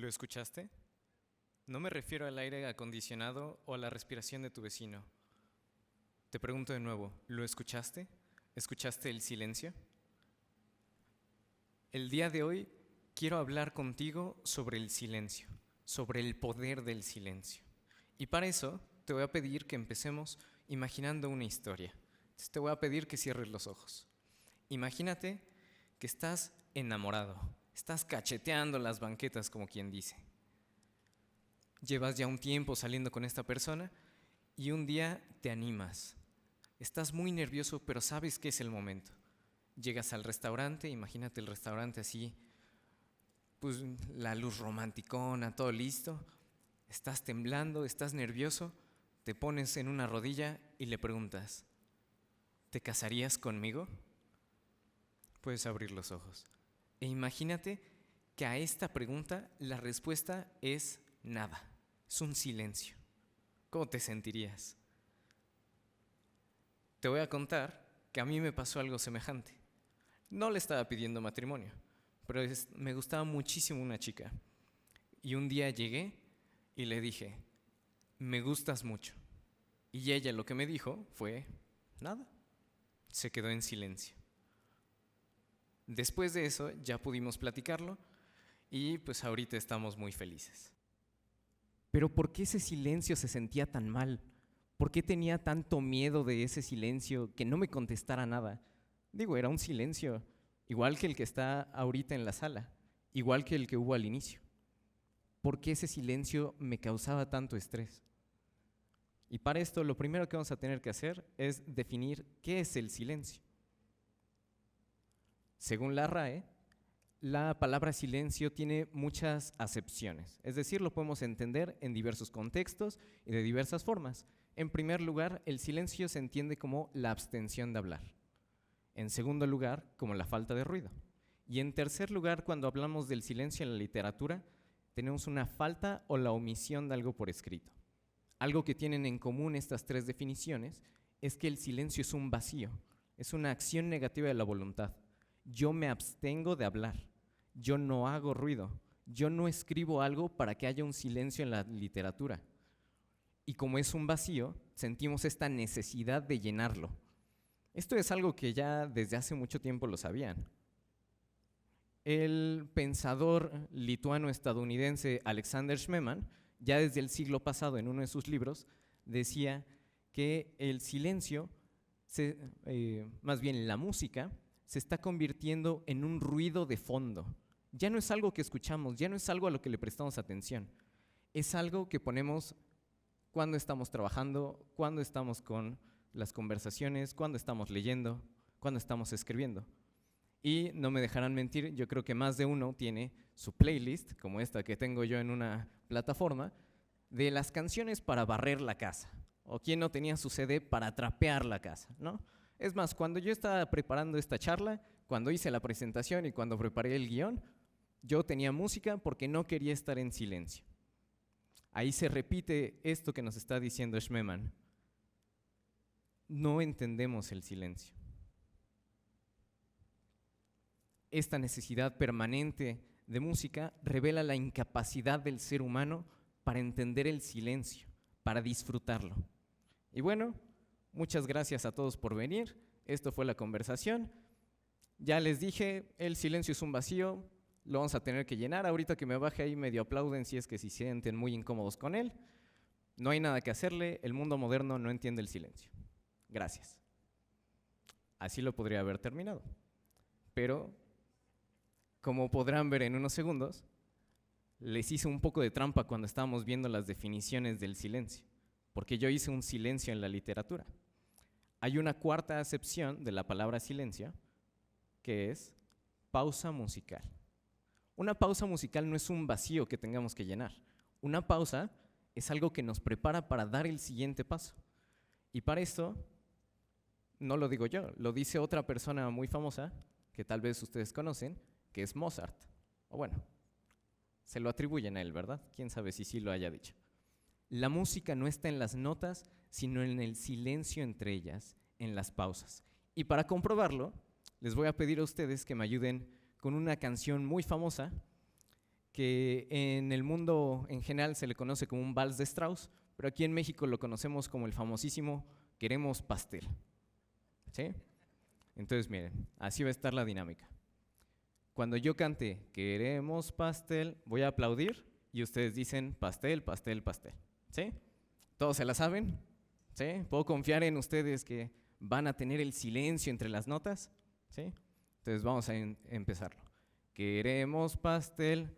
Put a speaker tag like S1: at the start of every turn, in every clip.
S1: ¿Lo escuchaste? No me refiero al aire acondicionado o a la respiración de tu vecino. Te pregunto de nuevo, ¿lo escuchaste? ¿Escuchaste el silencio? El día de hoy quiero hablar contigo sobre el silencio, sobre el poder del silencio. Y para eso te voy a pedir que empecemos imaginando una historia. Entonces te voy a pedir que cierres los ojos. Imagínate que estás enamorado, estás cacheteando las banquetas como quien dice. Llevas ya un tiempo saliendo con esta persona y un día te animas. Estás muy nervioso, pero sabes que es el momento. Llegas al restaurante, imagínate el restaurante así, pues la luz romanticona, todo listo. Estás temblando, estás nervioso, te pones en una rodilla y le preguntas, ¿te casarías conmigo? Puedes abrir los ojos. E imagínate que a esta pregunta la respuesta es nada, es un silencio. ¿Cómo te sentirías? Te voy a contar que a mí me pasó algo semejante. No le estaba pidiendo matrimonio, pero me gustaba muchísimo una chica. Y un día llegué y le dije, me gustas mucho. Y ella lo que me dijo fue, nada. Se quedó en silencio. Después de eso ya pudimos platicarlo y pues ahorita estamos muy felices. Pero ¿por qué ese silencio se sentía tan mal? ¿Por qué tenía tanto miedo de ese silencio que no me contestara nada? Digo, era un silencio igual que el que está ahorita en la sala, igual que el que hubo al inicio. ¿Por qué ese silencio me causaba tanto estrés? Y para esto lo primero que vamos a tener que hacer es definir qué es el silencio. Según la RAE, la palabra silencio tiene muchas acepciones, es decir, lo podemos entender en diversos contextos y de diversas formas. En primer lugar, el silencio se entiende como la abstención de hablar. En segundo lugar, como la falta de ruido. Y en tercer lugar, cuando hablamos del silencio en la literatura, tenemos una falta o la omisión de algo por escrito. Algo que tienen en común estas tres definiciones es que el silencio es un vacío, es una acción negativa de la voluntad. Yo me abstengo de hablar, yo no hago ruido, yo no escribo algo para que haya un silencio en la literatura. Y como es un vacío, sentimos esta necesidad de llenarlo. Esto es algo que ya desde hace mucho tiempo lo sabían. El pensador lituano-estadounidense Alexander Schmemann, ya desde el siglo pasado en uno de sus libros, decía que el silencio, más bien la música, se está convirtiendo en un ruido de fondo. Ya no es algo que escuchamos, ya no es algo a lo que le prestamos atención. Es algo que ponemos cuando estamos trabajando, cuando estamos con las conversaciones, cuando estamos leyendo, cuando estamos escribiendo. Y no me dejarán mentir, yo creo que más de uno tiene su playlist, como esta que tengo yo en una plataforma, de las canciones para barrer la casa. O quien no tenía su CD para trapear la casa, ¿no? Es más, cuando yo estaba preparando esta charla, cuando hice la presentación y cuando preparé el guión, yo tenía música porque no quería estar en silencio. Ahí se repite esto que nos está diciendo Schmemann. No entendemos el silencio. Esta necesidad permanente de música revela la incapacidad del ser humano para entender el silencio, para disfrutarlo. Y bueno, muchas gracias a todos por venir. Esto fue la conversación. Ya les dije, el silencio es un vacío, lo vamos a tener que llenar. Ahorita que me baje ahí medio aplauden si es que se sienten muy incómodos con él. No hay nada que hacerle, el mundo moderno no entiende el silencio. Gracias. Así lo podría haber terminado. Pero, como podrán ver en unos segundos, les hice un poco de trampa cuando estábamos viendo las definiciones del silencio, porque yo hice un silencio en la literatura. Hay una cuarta acepción de la palabra silencio, que es pausa musical. Una pausa musical no es un vacío que tengamos que llenar. Una pausa es algo que nos prepara para dar el siguiente paso. Y para esto, no lo digo yo, lo dice otra persona muy famosa, que tal vez ustedes conocen, que es Mozart. O bueno, se lo atribuyen a él, ¿verdad? Quién sabe si sí lo haya dicho. La música no está en las notas, sino en el silencio entre ellas, en las pausas. Y para comprobarlo, les voy a pedir a ustedes que me ayuden con una canción muy famosa que en el mundo en general se le conoce como un vals de Strauss, pero aquí en México lo conocemos como el famosísimo Queremos pastel. ¿Sí? Entonces miren, así va a estar la dinámica. Cuando yo cante Queremos pastel, voy a aplaudir y ustedes dicen pastel, pastel, pastel. ¿Sí? ¿Todos se la saben? ¿Sí? ¿Puedo confiar en ustedes que van a tener el silencio entre las notas? ¿Sí? Entonces vamos a empezarlo. Queremos pastel.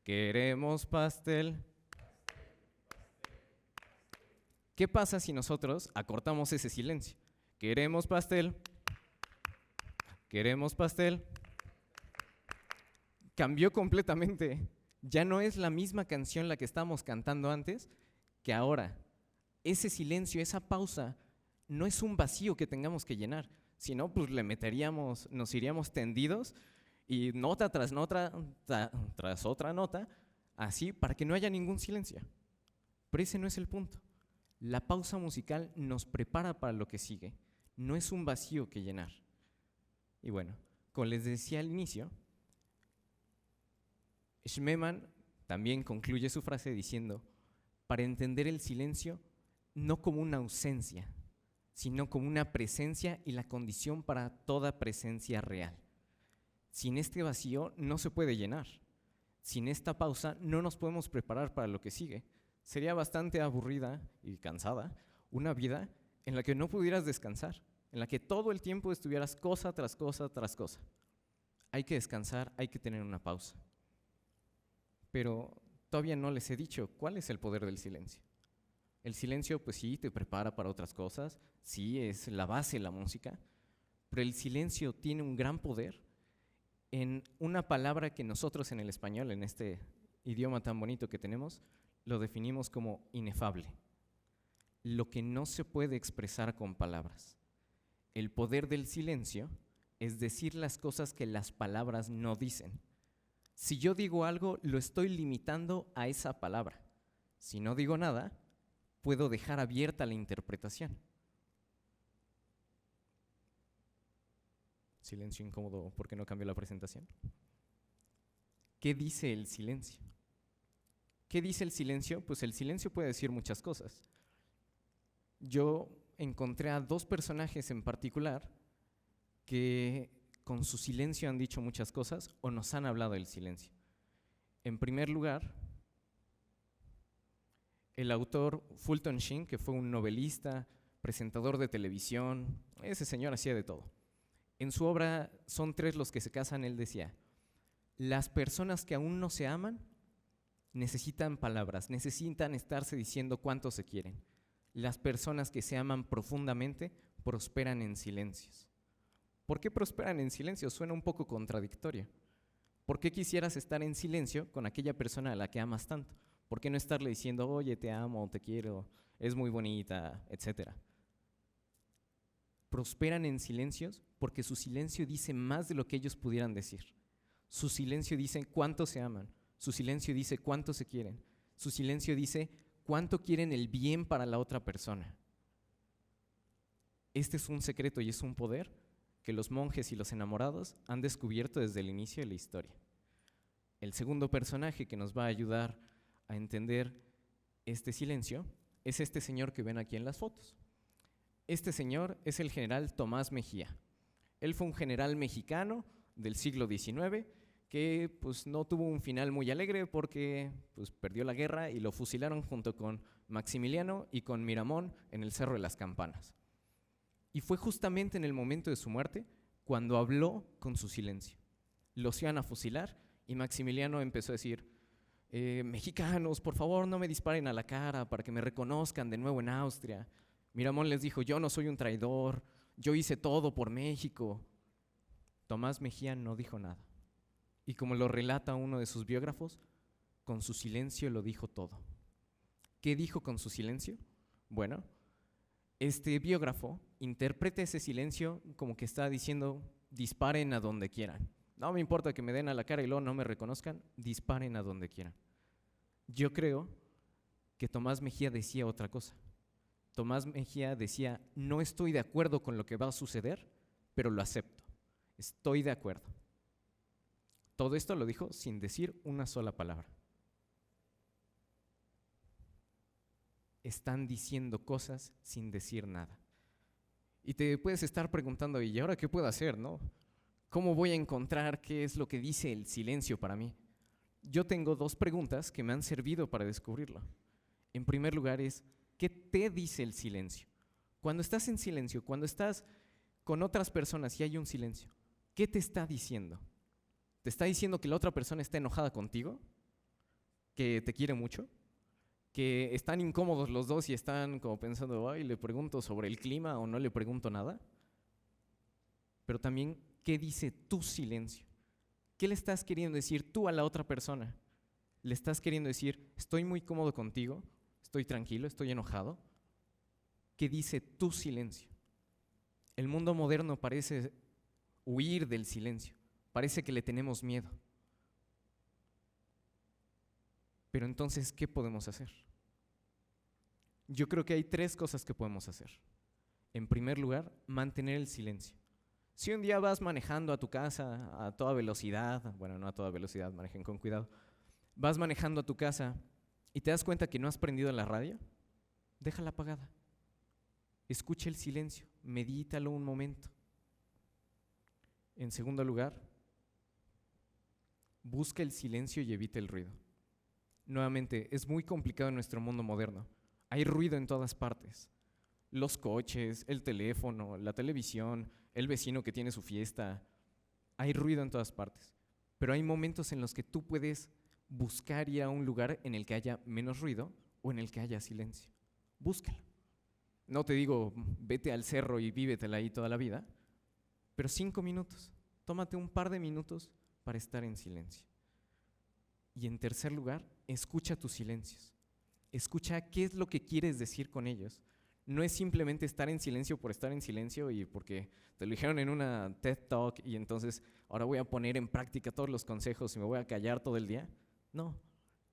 S1: Queremos pastel. ¿Qué pasa si nosotros acortamos ese silencio? Queremos pastel. Queremos pastel. Cambió completamente. Ya no es la misma canción la que estábamos cantando antes que ahora. Ese silencio, esa pausa, no es un vacío que tengamos que llenar, sino pues le meteríamos, nos iríamos tendidos y nota tras nota, tras otra nota, así para que no haya ningún silencio. Pero ese no es el punto. La pausa musical nos prepara para lo que sigue, no es un vacío que llenar. Y bueno, como les decía al inicio, Schmemann también concluye su frase diciendo, para entender el silencio no como una ausencia, sino como una presencia y la condición para toda presencia real. Sin este vacío no se puede llenar. Sin esta pausa no nos podemos preparar para lo que sigue. Sería bastante aburrida y cansada una vida en la que no pudieras descansar, en la que todo el tiempo estuvieras cosa tras cosa tras cosa. Hay que descansar, hay que tener una pausa. Pero todavía no les he dicho cuál es el poder del silencio. El silencio, pues sí, te prepara para otras cosas, sí, es la base de la música, pero el silencio tiene un gran poder en una palabra que nosotros en el español, en este idioma tan bonito que tenemos, lo definimos como inefable. Lo que no se puede expresar con palabras. El poder del silencio es decir las cosas que las palabras no dicen. Si yo digo algo, lo estoy limitando a esa palabra. Si no digo nada, puedo dejar abierta la interpretación. Silencio incómodo, ¿por qué no cambió la presentación? ¿Qué dice el silencio? ¿Qué dice el silencio? Pues el silencio puede decir muchas cosas. Yo encontré a dos personajes en particular que con su silencio han dicho muchas cosas o nos han hablado del silencio. En primer lugar, el autor Fulton Sheen, que fue un novelista, presentador de televisión, ese señor hacía de todo. En su obra Son tres los que se casan, él decía, las personas que aún no se aman necesitan palabras, necesitan estarse diciendo cuánto se quieren. Las personas que se aman profundamente prosperan en silencios. ¿Por qué prosperan en silencio? Suena un poco contradictorio. ¿Por qué quisieras estar en silencio con aquella persona a la que amas tanto? ¿Por qué no estarle diciendo, oye, te amo, te quiero, es muy bonita, etcétera? Prosperan en silencios porque su silencio dice más de lo que ellos pudieran decir. Su silencio dice cuánto se aman, su silencio dice cuánto se quieren, su silencio dice cuánto quieren el bien para la otra persona. Este es un secreto y es un poder que los monjes y los enamorados han descubierto desde el inicio de la historia. El segundo personaje que nos va a ayudar a entender este silencio es este señor que ven aquí en las fotos. Este señor es el general Tomás Mejía. Él fue un general mexicano del siglo XIX que pues, no tuvo un final muy alegre porque pues, perdió la guerra y lo fusilaron junto con Maximiliano y con Miramón en el Cerro de las Campanas. Y fue justamente en el momento de su muerte cuando habló con su silencio. Los iban a fusilar y Maximiliano empezó a decir, mexicanos, por favor no me disparen a la cara para que me reconozcan de nuevo en Austria. Miramón les dijo, yo no soy un traidor, yo hice todo por México. Tomás Mejía no dijo nada. Y como lo relata uno de sus biógrafos, con su silencio lo dijo todo. ¿Qué dijo con su silencio? Bueno, este biógrafo interpreta ese silencio como que está diciendo, disparen a donde quieran. No me importa que me den a la cara y luego no me reconozcan, disparen a donde quieran. Yo creo que Tomás Mejía decía otra cosa. Tomás Mejía decía, no estoy de acuerdo con lo que va a suceder, pero lo acepto. Estoy de acuerdo. Todo esto lo dijo sin decir una sola palabra. Están diciendo cosas sin decir nada. Y te puedes estar preguntando, ¿y ahora qué puedo hacer, no? ¿Cómo voy a encontrar qué es lo que dice el silencio para mí? Yo tengo 2 preguntas que me han servido para descubrirlo. En primer lugar es, ¿qué te dice el silencio? Cuando estás en silencio, cuando estás con otras personas y hay un silencio, ¿qué te está diciendo? ¿Te está diciendo que la otra persona está enojada contigo? ¿Que te quiere mucho? ¿Que están incómodos los dos y están como pensando, ay, le pregunto sobre el clima o no le pregunto nada? Pero también, ¿qué dice tu silencio? ¿Qué le estás queriendo decir tú a la otra persona? ¿Le estás queriendo decir, estoy muy cómodo contigo, estoy tranquilo, estoy enojado? ¿Qué dice tu silencio? El mundo moderno parece huir del silencio, parece que le tenemos miedo. Pero entonces, ¿qué podemos hacer? Yo creo que hay 3 cosas que podemos hacer. En primer lugar, mantener el silencio. Si un día vas manejando a tu casa a toda velocidad, bueno, no a toda velocidad, manejen con cuidado, vas manejando a tu casa y te das cuenta que no has prendido la radio, déjala apagada. Escucha el silencio, medítalo un momento. En segundo lugar, busca el silencio y evita el ruido. Nuevamente, es muy complicado en nuestro mundo moderno. Hay ruido en todas partes. Los coches, el teléfono, la televisión, el vecino que tiene su fiesta. Hay ruido en todas partes. Pero hay momentos en los que tú puedes buscar ir a un lugar en el que haya menos ruido o en el que haya silencio. Búscalo. No te digo, vete al cerro y vívetela ahí toda la vida, pero 5 minutos. Tómate un par de minutos para estar en silencio. Y en tercer lugar, escucha tus silencios. Escucha qué es lo que quieres decir con ellos. No es simplemente estar en silencio por estar en silencio y porque te lo dijeron en una TED Talk y entonces ahora voy a poner en práctica todos los consejos y me voy a callar todo el día. No,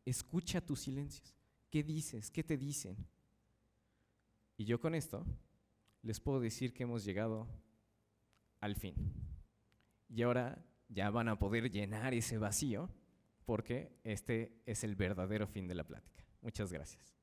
S1: escucha tus silencios. ¿Qué dices? ¿Qué te dicen? Y yo con esto les puedo decir que hemos llegado al fin. Y ahora ya van a poder llenar ese vacío porque este es el verdadero fin de la plática. Muchas gracias.